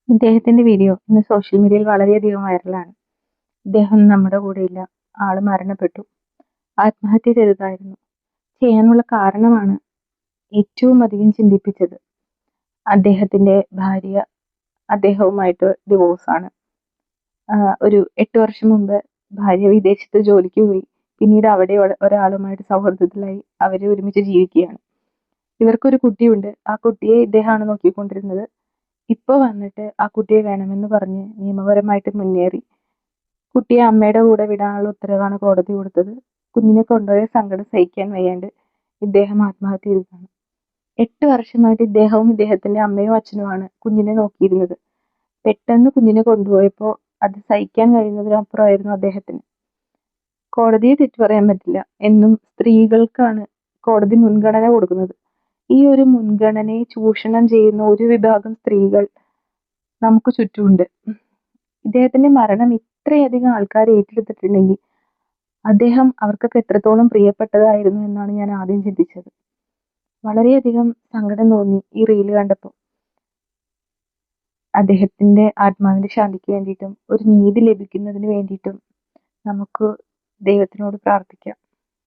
ഇദ്ദേഹത്തിന്റെ വീഡിയോ ഇന്ന് സോഷ്യൽ മീഡിയയിൽ വളരെയധികം വൈറലാണ്. ഇദ്ദേഹം നമ്മുടെ കൂടെയില്ല. ആള് മരണപ്പെട്ടു. ആത്മഹത്യ ചെയ്തതായിരുന്നു. ചെയ്യാനുള്ള കാരണമാണ് ഏറ്റവും അധികം ചിന്തിപ്പിച്ചത്. അദ്ദേഹത്തിന്റെ ഭാര്യ അദ്ദേഹവുമായിട്ട് ഡിവോഴ്സാണ്. ഒരു 8 വർഷം മുമ്പ് ഭാര്യ വിദേശത്ത് ജോലിക്ക് പോയി. പിന്നീട് അവിടെ ഒരാളുമായിട്ട് സൗഹൃദത്തിലായി. അവര് ഒരുമിച്ച് ജീവിക്കുകയാണ്. ഇവർക്കൊരു കുട്ടിയുണ്ട്. ആ കുട്ടിയെ ഇദ്ദേഹമാണ് നോക്കിക്കൊണ്ടിരുന്നത്. ഇപ്പൊ വന്നിട്ട് ആ കുട്ടിയെ വേണമെന്ന് പറഞ്ഞ് നിയമപരമായിട്ട് മുന്നേറി. കുട്ടിയെ അമ്മയുടെ കൂടെ വിടാനുള്ള ഉത്തരവാണ് കോടതി കൊടുത്തത്. കുഞ്ഞിനെ കൊണ്ടുപോയ സങ്കടം സഹിക്കാൻ വയ്യാണ്ട് ഇദ്ദേഹം ആത്മഹത്യ ചെയ്തതാണ്. 8 വർഷമായിട്ട് ഇദ്ദേഹവും ഇദ്ദേഹത്തിന്റെ അമ്മയും അച്ഛനുമാണ് കുഞ്ഞിനെ നോക്കിയിരുന്നത്. പെട്ടെന്ന് കുഞ്ഞിനെ കൊണ്ടുപോയപ്പോ അത് സഹിക്കാൻ കഴിയുന്നതിനപ്പുറമായിരുന്നു അദ്ദേഹത്തിന്. കോടതിയെ തെറ്റു പറയാൻ പറ്റില്ല. എന്നും സ്ത്രീകൾക്കാണ് കോടതി മുൻഗണന കൊടുക്കുന്നത്. ഈ ഒരു മുൻഗണനയെ ചൂഷണം ചെയ്യുന്ന ഒരു വിഭാഗം സ്ത്രീകൾ നമുക്ക് ചുറ്റുമുണ്ട്. ഇദ്ദേഹത്തിന്റെ മരണം ഇത്രയധികം ആൾക്കാർ ഏറ്റെടുത്തിട്ടുണ്ടെങ്കിൽ അദ്ദേഹം അവർക്കൊക്കെ എത്രത്തോളം പ്രിയപ്പെട്ടതായിരുന്നു എന്നാണ് ഞാൻ ആദ്യം ചിന്തിച്ചത്. വളരെയധികം സങ്കടം തോന്നി ഈ റീല് കണ്ടപ്പോൾ. അദ്ദേഹത്തിന്റെ ആത്മാവിന്റെ ശാന്തിക്ക് വേണ്ടിയിട്ടും ഒരു നീതി ലഭിക്കുന്നതിന് വേണ്ടിയിട്ടും നമുക്ക് ദൈവത്തിനോട് പ്രാർത്ഥിക്കാം.